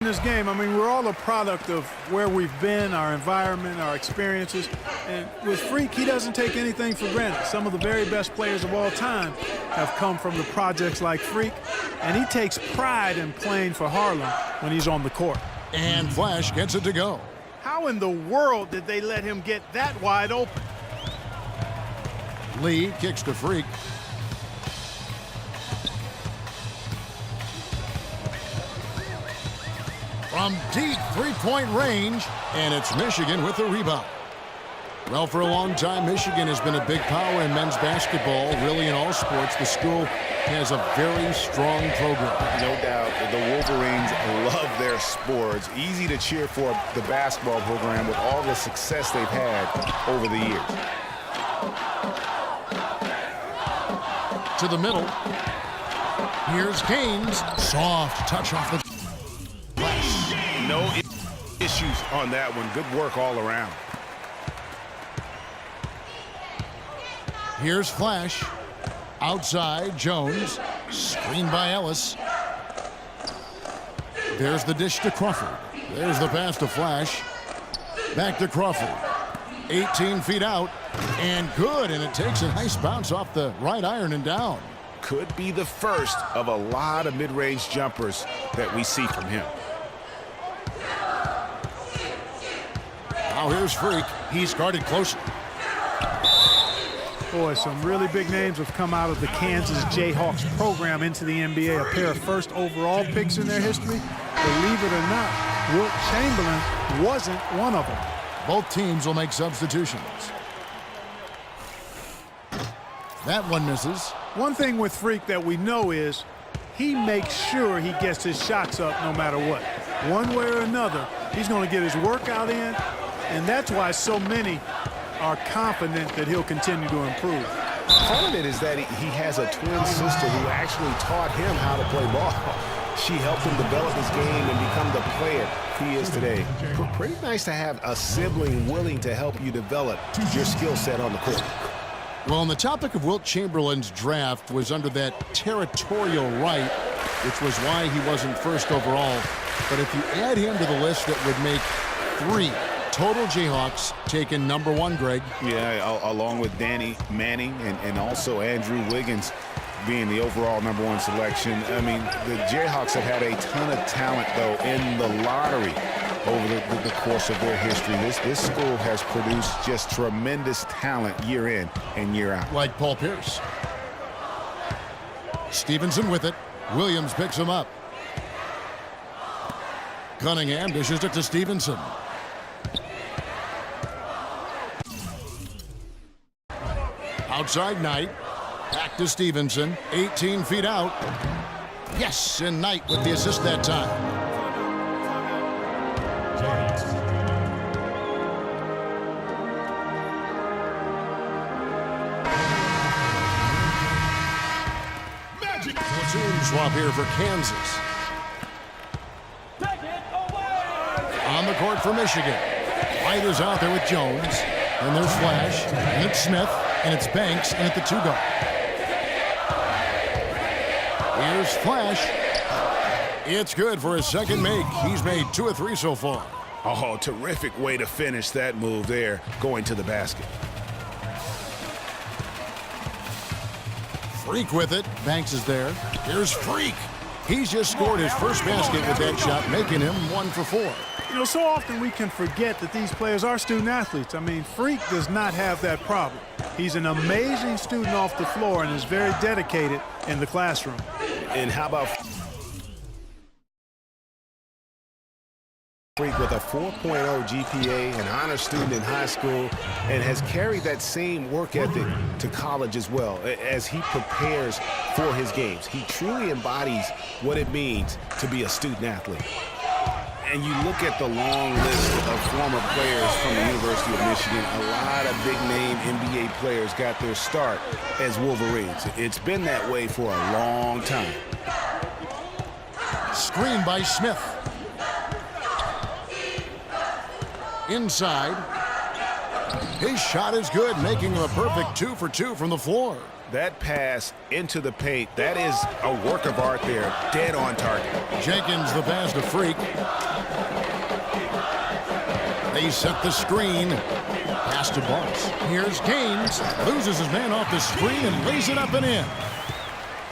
this game, I mean, we're all a product of where we've been, our environment, our experiences. And with Freak, he doesn't take anything for granted. Some of the very best players of all time have come from the projects like Freak, and he takes pride in playing for Harlem when he's on the court. And Flash gets it to go. How in the world did they let him get that wide open? Lee kicks to Freak. From deep three-point range, and it's Michigan with the rebound. Well, for a long time, Michigan has been a big power in men's basketball, really in all sports. The school has a very strong program. No doubt, the Wolverines love their sports. Easy to cheer for the basketball program with all the success they've had over the years. To the middle. Here's Gaines. Soft touch off the... No issues on that one. Good work all around. Here's Flash. Outside, Jones. Screened by Ellis. There's the dish to Crawford. There's the pass to Flash. Back to Crawford. 18 feet out. And good. And it takes a nice bounce off the right iron and down. Could be the first of a lot of mid-range jumpers that we see from him. Now here's Freak. He's guarded closely. Boy, some really big names have come out of the Kansas Jayhawks program into the NBA. A pair of first overall picks in their history. Believe it or not, Wilt Chamberlain wasn't one of them. Both teams will make substitutions. That one misses. One thing with Freak that we know is he makes sure he gets his shots up no matter what. One way or another, he's going to get his workout in, and that's why so many are confident that he'll continue to improve. Part of it is that he has a twin sister who actually taught him how to play ball. She helped him develop his game and become the player he is today. Pretty nice to have a sibling willing to help you develop your skill set on the court. Well, on the topic of Wilt Chamberlain's draft was under that territorial right, which was why he wasn't first overall. But if you add him to the list, that would make 3 total Jayhawks taken #1, Greg. Yeah, along with Danny Manning and also Andrew Wiggins being the overall #1 selection. I mean, the Jayhawks have had a ton of talent, though, in the lottery over the course of their history. This school has produced just tremendous talent year in and year out. Like Paul Pierce. Stevenson with it. Williams picks him up. Cunningham dishes it to Stevenson. Outside Knight. Back to Stevenson. 18 feet out. Yes, and Knight with the assist that time. Platoon swap here for Kansas. On the court for Michigan. White is out there with Jones. And there's Flash. And it's Smith. And it's Banks. And at the 2 guard. Here's Flash. It's good for his second make. He's made 2 of 3 so far. Oh, terrific way to finish that move there, going to the basket. Freak with it. Banks is there. Here's Freak. He's just scored his first basket with that shot, making him 1 for 4. You know, so often we can forget that these players are student athletes. I mean, Freak does not have that problem. He's an amazing student off the floor and is very dedicated in the classroom. And how about Freak with a 4.0 GPA, an honor student in high school, and has carried that same work ethic to college as well as he prepares for his games. He truly embodies what it means to be a student athlete. And you look at the long list of former players from the University of Michigan, a lot of big-name NBA players got their start as Wolverines. It's been that way for a long time. Screen by Smith. Inside. His shot is good, making him a perfect 2 for 2 from the floor. That pass into the paint, that is a work of art there, dead on target. Jenkins the pass to Freak. They set the screen. Pass to Barnes. Here's Gaines. Loses his man off the screen and lays it up and in.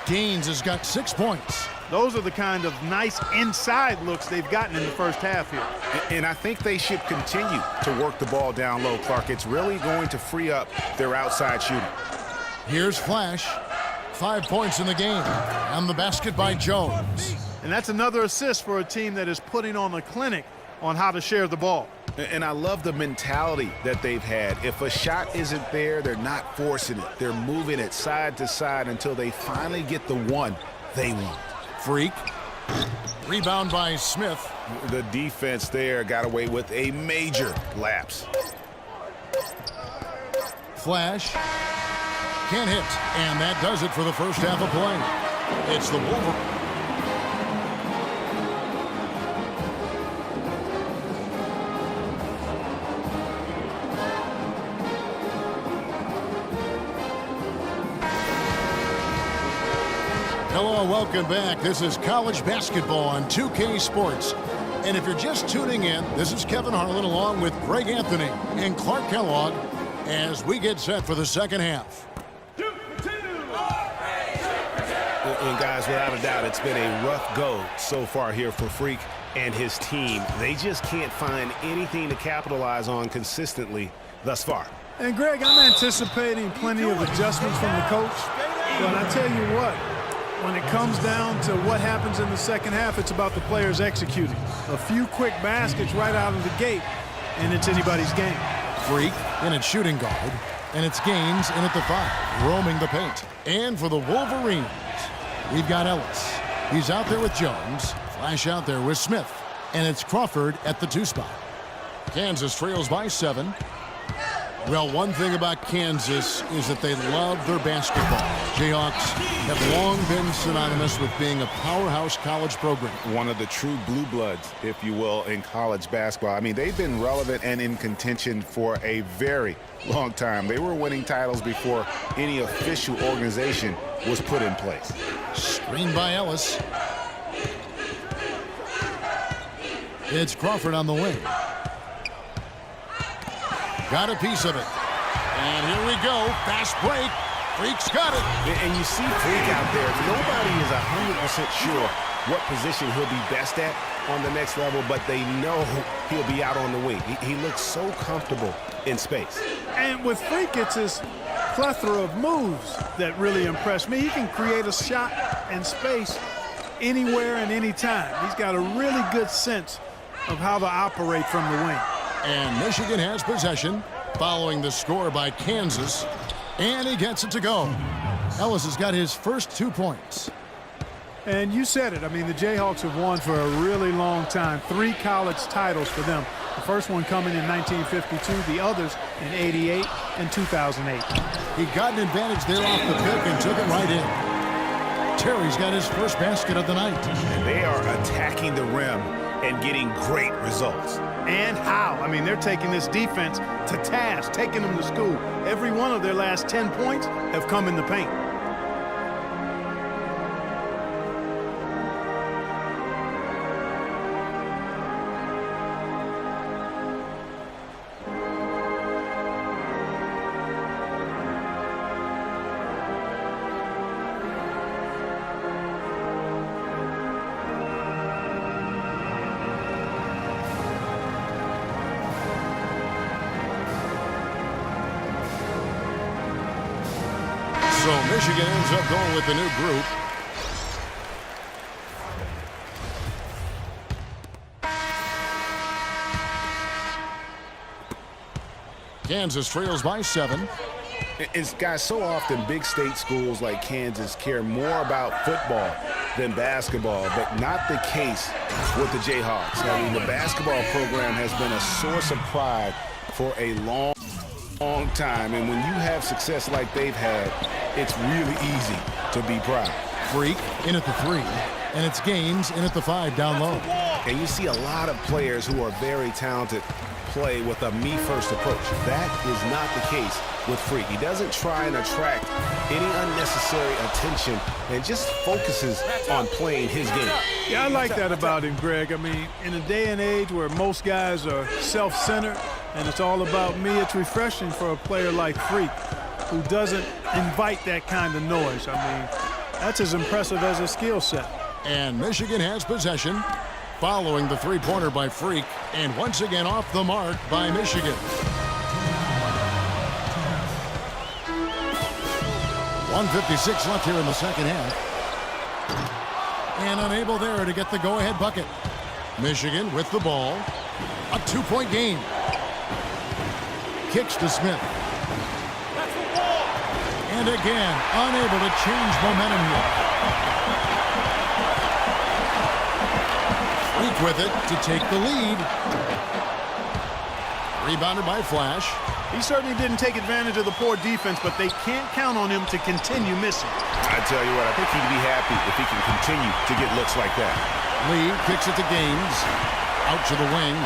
Gaines has got 6 points. Those are the kind of nice inside looks they've gotten in the first half here. And I think they should continue to work the ball down low, Clark. It's really going to free up their outside shooting. Here's Flash. 5 points in the game. And the basket by Jones. And that's another assist for a team that is putting on a clinic on how to share the ball. And I love the mentality that they've had. If a shot isn't there, they're not forcing it. They're moving it side to side until they finally get the one they want. Freak. Rebound by Smith. The defense there got away with a major lapse. Flash. Can't hit. And that does it for the first half of play. It's the Wolverines. Hello and welcome back. This is college basketball on 2K Sports. And if you're just tuning in, this is Kevin Harlan along with Greg Anthony and Clark Kellogg as we get set for the second half. And guys, without a doubt, it's been a rough go so far here for Freak and his team. They just can't find anything to capitalize on consistently thus far. And Greg, I'm anticipating plenty of adjustments from the coach. But I tell you what, when it comes down to what happens in the second half, it's about the players executing. A few quick baskets right out of the gate, and it's anybody's game. Freak in at shooting guard, and it's Gaines in at the 5, roaming the paint. And for the Wolverines, we've got Ellis. He's out there with Jones. Flash out there with Smith. And it's Crawford at the 2 spot. Kansas trails by 7. Well, one thing about Kansas is that they love their basketball. Jayhawks have long been synonymous with being a powerhouse college program. One of the true blue bloods, if you will, in college basketball. I mean, they've been relevant and in contention for a very long time. They were winning titles before any official organization was put in place. Screen by Ellis. It's Crawford on the wing. Got a piece of it. And here we go. Fast break. Freak's got it. And you see Freak out there. Nobody is 100% sure what position he'll be best at on the next level, but they know he'll be out on the wing. He looks so comfortable in space. And with Freak, it's his plethora of moves that really impress me. He can create a shot and space anywhere and anytime. He's got a really good sense of how to operate from the wing. And Michigan has possession following the score by Kansas. And he gets it to go. Ellis has got his first 2 points. And you said it. I mean, the Jayhawks have won for a really long time. 3 college titles for them. The first one coming in 1952, the others in 88 and 2008. He got an advantage there off the pick and took it right in. Terry's got his first basket of the night. And they are attacking the rim and getting great results. And how? I mean, they're taking this defense to task, taking them to school. Every one of their last 10 points have come in the paint. So Michigan ends up going with the new group. Kansas trails by 7. It's, guys, so often big state schools like Kansas care more about football than basketball, but not the case with the Jayhawks. I mean, the basketball program has been a source of pride for a long time, and when you have success like they've had, it's really easy to be proud. Freak in at the 3, and it's Gaines in at the 5 down low. And you see a lot of players who are very talented play with a me-first approach. That is not the case with Freak. He doesn't try and attract any unnecessary attention and just focuses on playing his game. Yeah, I like that about him, Greg. I mean, in a day and age where most guys are self-centered and it's all about me, it's refreshing for a player like Freak who doesn't invite that kind of noise. I mean, that's as impressive as a skill set. And Michigan has possession following the three-pointer by Freak, and once again off the mark by Michigan. 1:56 left here in the second half. And unable there to get the go-ahead bucket. Michigan with the ball. A two-point game. Kicks to Smith. And again, unable to change momentum here. Freak with it to take the lead. Rebounded by Flash. He certainly didn't take advantage of the poor defense, but they can't count on him to continue missing. I tell you what, I think he'd be happy if he can continue to get looks like that. Lee kicks it to Gaines. Out to the wing.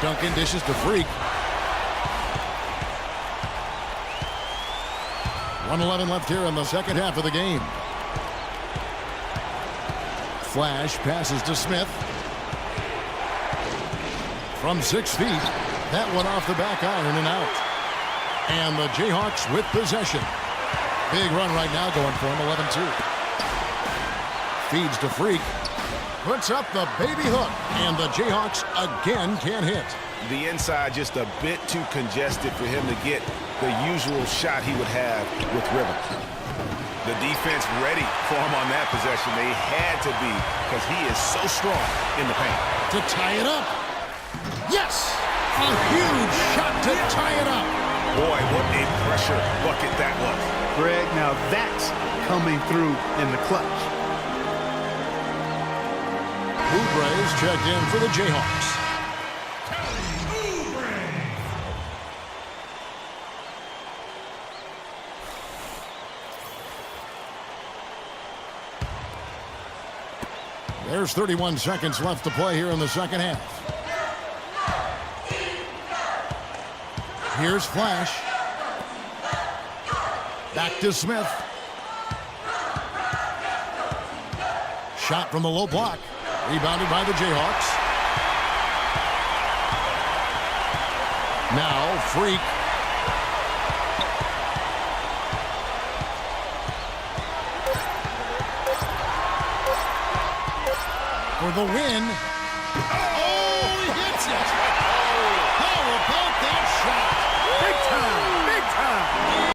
Duncan dishes to Freak. 1:11 left here in the second half of the game. Flash passes to Smith. From 6 feet. That one off the back iron and out. And the Jayhawks with possession. Big run right now going for him, 11-2. Feeds to Freak. Puts up the baby hook. And the Jayhawks again can't hit. The inside just a bit too congested for him to get the usual shot he would have with Rivers. The defense ready for him on that possession. They had to be because he is so strong in the paint. To tie it up. Yes! A huge shot to tie it up. Boy, what a pressure bucket that was. Greg, now that's coming through in the clutch. Oubre's checked in for the Jayhawks. There's 31 seconds left to play here in the second half. Here's Flash. Back to Smith. Shot from the low block. Rebounded by the Jayhawks. Now Freak. For the win.